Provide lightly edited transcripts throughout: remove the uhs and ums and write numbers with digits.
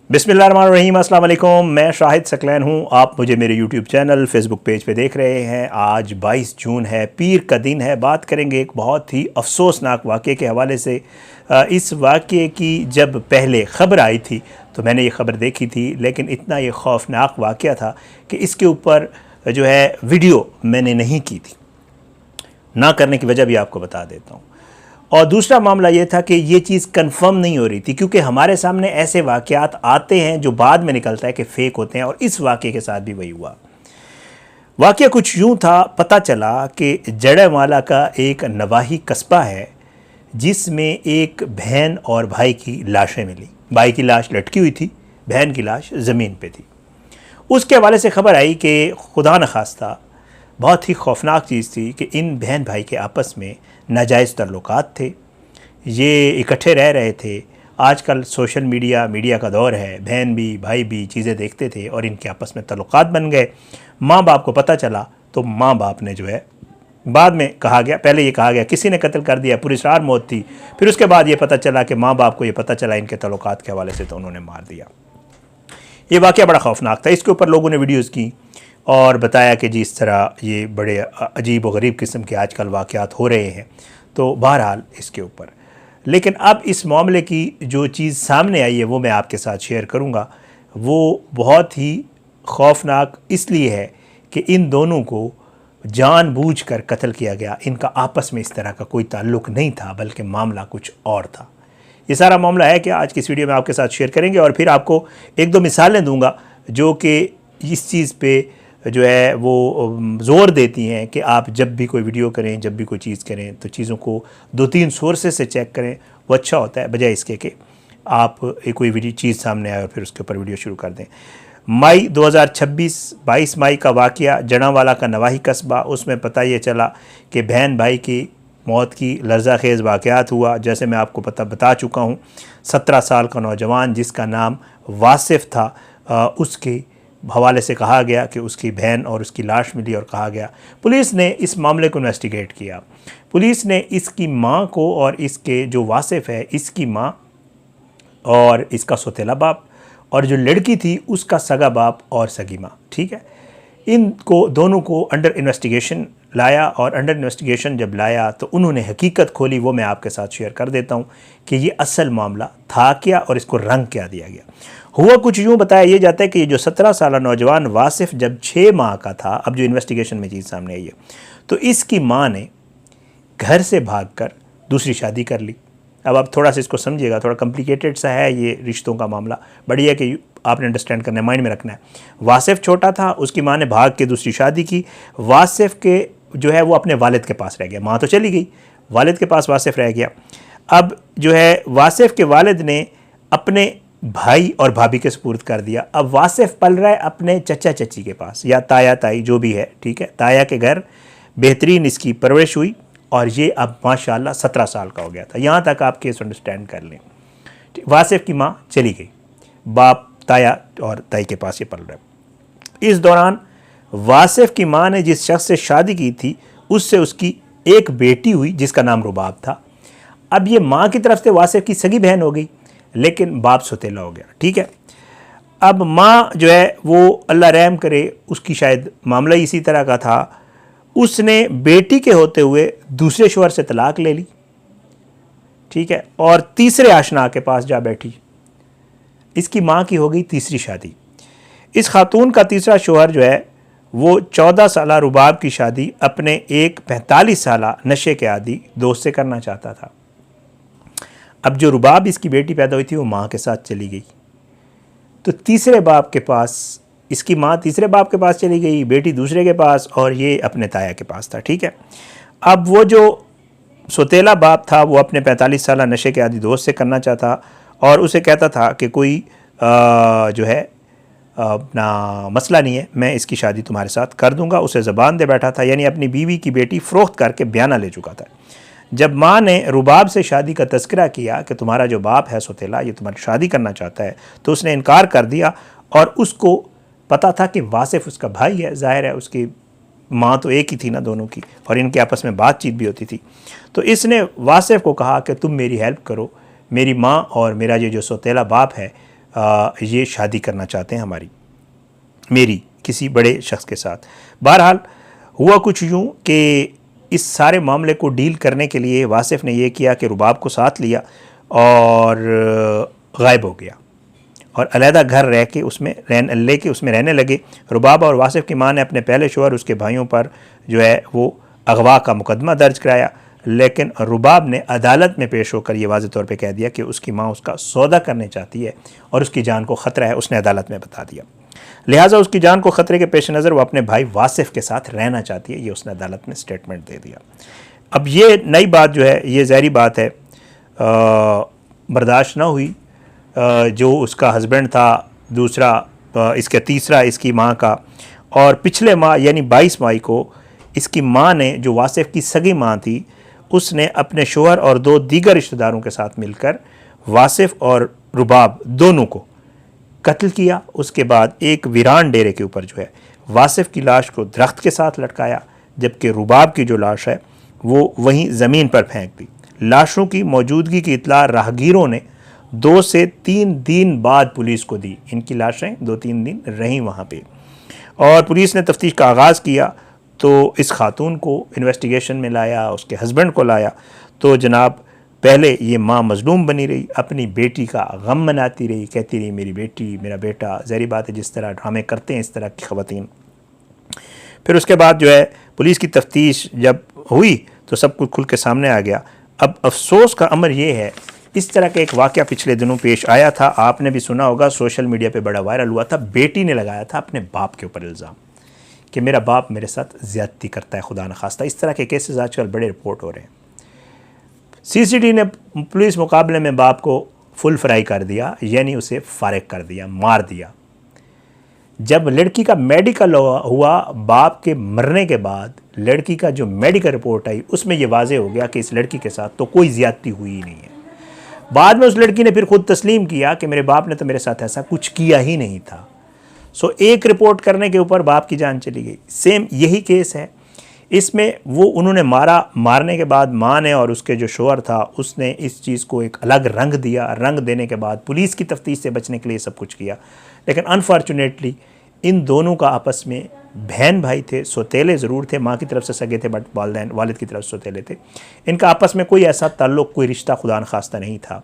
बिस्मिल्लाहिर्रहमानिर्रहीम, अस्सलाम वालेकुम। मैं शाहिद सकलैन हूँ। आप मुझे मेरे यूट्यूब चैनल फेसबुक पेज पे देख रहे हैं। आज 22 जून है, पीर का दिन है। बात करेंगे एक बहुत ही अफसोसनाक वाक़े के हवाले से। इस वाक़े की जब पहले ख़बर आई थी तो मैंने ये ख़बर देखी थी, लेकिन इतना ये खौफनाक वाक़या था कि इसके ऊपर जो है वीडियो मैंने नहीं की थी। ना करने की वजह भी आपको बता देता हूँ। और दूसरा मामला ये था कि ये चीज़ कंफर्म नहीं हो रही थी, क्योंकि हमारे सामने ऐसे वाक़यात आते हैं जो बाद में निकलता है कि फ़ेक होते हैं, और इस वाक़े के साथ भी वही हुआ। वाक़या कुछ यूँ था, पता चला कि जड़ेमाला का एक नवाही कस्बा है जिसमें एक बहन और भाई की लाशें मिली। भाई की लाश लटकी हुई थी, बहन की लाश ज़मीन पे थी। उसके हवाले से ख़बर आई कि खुदा न खास्ता बहुत ही खौफनाक चीज़ थी कि इन बहन भाई के आपस में नाजायज़ ताल्लुकात थे। ये इकट्ठे रह रहे थे। आजकल सोशल मीडिया का दौर है, बहन भी भाई भी चीज़ें देखते थे और इनके आपस में ताल्लुकात बन गए। माँ बाप को पता चला तो माँ बाप ने जो है, बाद में कहा गया, पहले ये कहा गया किसी ने कत्ल कर दिया, पुरस्कार मौत थी। फिर उसके बाद ये पता चला कि माँ बाप को ये पता चला इनके ताल्लुकात के हवाले से, तो उन्होंने मार दिया। ये वाक़या बड़ा खौफनाक था। इसके ऊपर लोगों ने वीडियोज़ की और बताया कि जी इस तरह ये बड़े अजीब व गरीब किस्म के आजकल वाक़यात हो रहे हैं। तो बहरहाल इसके ऊपर, लेकिन अब इस मामले की जो चीज़ सामने आई है वो मैं आपके साथ शेयर करूँगा। वो बहुत ही खौफनाक इसलिए है कि इन दोनों को जानबूझकर कत्ल किया गया। इनका आपस में इस तरह का कोई ताल्लुक़ नहीं था, बल्कि मामला कुछ और था। ये सारा मामला है कि आज की इस वीडियो में आपके साथ शेयर करेंगे, और फिर आपको एक दो मिसालें दूंगा जो कि इस चीज़ पे जो है वो ज़ोर देती हैं कि आप जब भी कोई वीडियो करें, जब भी कोई चीज़ करें, तो चीज़ों को 2-3 सोर्सेस से चेक करें। वो अच्छा होता है, बजाय इसके कि आप एक कोई वीडियो चीज़ सामने आए और फिर उसके ऊपर वीडियो शुरू कर दें। मई 2026, 22 मई का वाक़या, जड़ावाला का नवाही कस्बा। उसमें पता ये चला कि बहन भाई की मौत की लर्ज़ाखेज़ वाक़यात हुआ। जैसे मैं आपको बता चुका हूँ, 17 साल का नौजवान जिसका नाम वासिफ़ था, उसके हवाले से कहा गया कि उसकी बहन और उसकी लाश मिली, और कहा गया पुलिस ने इस मामले को इन्वेस्टिगेट किया। पुलिस ने इसकी मां को, और इसके जो वासिफ़ है इसकी मां और इसका सौतेला बाप, और जो लड़की थी उसका सगा बाप और सगी मां, ठीक है, इनको दोनों को अंडर इन्वेस्टिगेशन लाया। और अंडर इन्वेस्टिगेशन जब लाया तो उन्होंने हकीकत खोली। वो मैं आपके साथ शेयर कर देता हूँ कि ये असल मामला था क्या और इसको रंग क्या दिया गया। हुआ कुछ यूँ बताया ये जाता है कि ये जो 17 साल नौजवान वासिफ़ जब 6 माह का था, अब जो इन्वेस्टिगेशन में चीज़ सामने आई है, तो इसकी माँ ने घर से भागकर दूसरी शादी कर ली। अब आप थोड़ा सा इसको समझिएगा, थोड़ा कॉम्प्लिकेटेड सा है ये रिश्तों का मामला। बढ़िया कि आपने अंडरस्टैंड करना है, माइंड में रखना है। वासिफ़ छोटा था, उसकी माँ ने भाग के दूसरी शादी की। वासिफ़ के जो है वो अपने वालिद के पास रह गया। माँ तो चली गई, वालिद के पास वासिफ़ रह गया। अब जो है वासिफ़ के वालिद ने अपने भाई और भाभी के सुपुर्द कर दिया। अब वासिफ़ पल रहा है अपने चचा चची के पास, या ताया ताई जो भी है, ठीक है। ताया के घर बेहतरीन इसकी परवरिश हुई, और ये अब माशाल्लाह 17 साल का हो गया था। यहाँ तक आप केस अंडरस्टैंड कर लें। वासिफ़ की माँ चली गई, बाप ताया और ताई के पास ये पल रहा है। इस दौरान वासिफ़ की माँ ने जिस शख्स से शादी की थी उससे उसकी एक बेटी हुई जिसका नाम रुबाब था। अब ये माँ की तरफ से वासिफ़ की सगी बहन हो गई, लेकिन बाप सौतेला हो गया, ठीक है। अब माँ जो है वो अल्लाह रहम करे, उसकी शायद मामला इसी तरह का था। उसने बेटी के होते हुए दूसरे शोहर से तलाक ले ली, ठीक है, और तीसरे आशना के पास जा बैठी। इसकी माँ की हो गई तीसरी शादी। इस खातून का तीसरा शोहर जो है वो 14 साला रुबाब की शादी अपने एक 45 साला नशे के आदी दोस्त से करना चाहता था। अब जो रुबाब इसकी बेटी पैदा हुई थी वो माँ के साथ चली गई, तो तीसरे बाप के पास, इसकी माँ तीसरे बाप के पास चली गई, बेटी दूसरे के पास, और ये अपने ताया के पास था, ठीक है। अब वो जो सौतेला बाप था वो अपने 45 साला नशे के आदी दोस्त से करना चाहता, और उसे कहता था कि कोई जो है अपना मसला नहीं है, मैं इसकी शादी तुम्हारे साथ कर दूंगा। उसे ज़बान दे बैठा था, यानी अपनी बीवी की बेटी फ़रोख्त करके बयाना ले चुका था। जब माँ ने रुबाब से शादी का तज़किरा किया कि तुम्हारा जो बाप है सौतेला ये तुम्हारी शादी करना चाहता है, तो उसने इनकार कर दिया। और उसको पता था कि वासिफ़ उसका भाई है, ज़ाहिर है उसकी माँ तो एक ही थी ना दोनों की, और इनके आपस में बातचीत भी होती थी। तो इसने वासिफ़ को कहा कि तुम मेरी हेल्प करो, मेरी माँ और मेरा ये जो सौतेला बाप है ये शादी करना चाहते हैं मेरी किसी बड़े शख्स के साथ। बहरहाल हुआ कुछ यूँ कि इस सारे मामले को डील करने के लिए वासिफ़ ने यह किया कि रुबाब को साथ लिया और गायब हो गया और अलहदा घर रह के उसमें रहने लगे। रुबाब और वासिफ़ की माँ ने अपने पहले शोहर उसके भाइयों पर जो है वो अगवा का मुकदमा दर्ज कराया, लेकिन रुबाब ने अदालत में पेश होकर ये वाज़ेह तौर पे कह दिया कि उसकी माँ उसका सौदा करने चाहती है और उसकी जान को ख़तरा है। उसने अदालत में बता दिया, लिहाजा उसकी जान को ख़तरे के पेश नज़र वो अपने भाई वासिफ़ के साथ रहना चाहती है। ये उसने अदालत में स्टेटमेंट दे दिया। अब ये नई बात जो है, ये ज़ाहिरी बात है बर्दाश्त ना हुई। जो उसका हस्बैंड था, दूसरा इसका, तीसरा इसकी माँ का, और पिछले माह यानी 22 मई को इसकी माँ ने, जो वासिफ़ की सगी माँ थी, उसने अपने शोहर और 2 दीगर रिश्तेदारों के साथ मिलकर वासिफ़ और रुबाब दोनों को कत्ल किया। उसके बाद एक वीरान डेरे के ऊपर जो है वासिफ़ की लाश को दरख्त के साथ लटकाया, जबकि रुबाब की जो लाश है वो वहीं ज़मीन पर फेंक दी। लाशों की मौजूदगी की इत्तला राहगीरों ने 2 से 3 दिन बाद पुलिस को दी। इनकी लाशें 2-3 दिन रहीं वहाँ पे और पुलिस ने तफ्तीश का आगाज़ किया तो इस खातून को इन्वेस्टिगेशन में लाया, उसके हस्बैंड को लाया। तो जनाब पहले ये माँ मज़लूम बनी रही, अपनी बेटी का गम मनाती रही, कहती रही मेरी बेटी, मेरा बेटा। ज़ाहिर बात है जिस तरह ड्रामे करते हैं इस तरह की ख़वातीन। फिर उसके बाद जो है पुलिस की तफ्तीश जब हुई तो सब कुछ खुल के सामने आ गया। अब अफसोस का अमर ये है, इस तरह का एक वाक़या पिछले दिनों पेश आया था, आपने भी सुना होगा, सोशल मीडिया पे बड़ा वायरल हुआ था। बेटी ने लगाया था अपने बाप के ऊपर इल्ज़ाम कि मेरा बाप मेरे साथ ज़्यादती करता है, खुदा न खास्ता। इस तरह के केसेस आजकल बड़े रिपोर्ट हो रहे हैं। सीसीडी ने पुलिस मुकाबले में बाप को फुल फ्राई कर दिया, यानी उसे फारिग कर दिया, मार दिया। जब लड़की का मेडिकल हुआ, बाप के मरने के बाद लड़की का जो मेडिकल रिपोर्ट आई उसमें यह वाज़ेह हो गया कि इस लड़की के साथ तो कोई ज़्यादती हुई ही नहीं है। बाद में उस लड़की ने फिर खुद तस्लीम किया कि मेरे बाप ने तो मेरे साथ ऐसा कुछ किया ही नहीं था। सो एक रिपोर्ट करने के ऊपर बाप की जान चली गई। सेम यही केस है, इसमें उन्होंने मारने के बाद माँ ने और उसके जो शोहर था उसने इस चीज़ को एक अलग रंग दिया। रंग देने के बाद पुलिस की तफ्तीश से बचने के लिए सब कुछ किया, लेकिन अनफॉर्चुनेटली इन दोनों का आपस में बहन भाई थे, सौतेले ज़रूर थे, माँ की तरफ से सगे थे बट वालिद की तरफ से सौतेले थे। इनका आपस में कोई ऐसा ताल्लुक़, कोई रिश्ता खुदा न खास्ता नहीं था।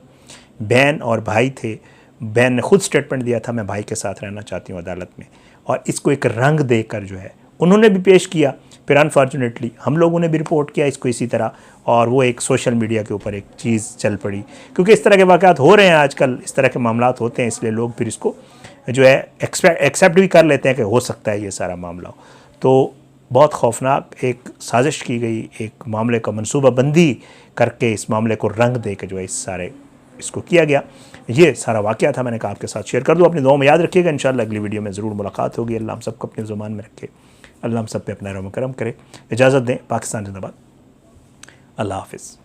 बहन और भाई थे। बहन ने खुद स्टेटमेंट दिया था मैं भाई के साथ रहना चाहती हूँ अदालत में, और इसको एक रंग देकर जो है उन्होंने भी पेश किया। फिर अनफॉर्चुनेटली हम लोगों ने भी रिपोर्ट किया इसको इसी तरह, और वो एक सोशल मीडिया के ऊपर एक चीज़ चल पड़ी, क्योंकि इस तरह के वाक़यात हो रहे हैं आजकल, इस तरह के मामलात होते हैं, इसलिए लोग फिर इसको जो है एक्सेप्ट भी कर लेते हैं कि हो सकता है ये सारा मामला हो। तो बहुत खौफनाक एक साजिश की गई, एक मामले का मनसूबाबंदी करके इस मामले को रंग दे के जो है इसको किया गया। ये सारा वाक़या था, मैंने कहा आपके साथ शेयर कर दूँ। अपनी दुआ में याद रखिएगा, इंशाअल्लाह अगली वीडियो में ज़रूर मुलाकात होगी। अल्लाह हम सबको अपनी ज़ुबान में रखे, अल्लाह हम सब पे अपना रहम करम करे। इजाज़त दें। पाकिस्तान जिंदाबाद। अल्लाह हाफ़िज़।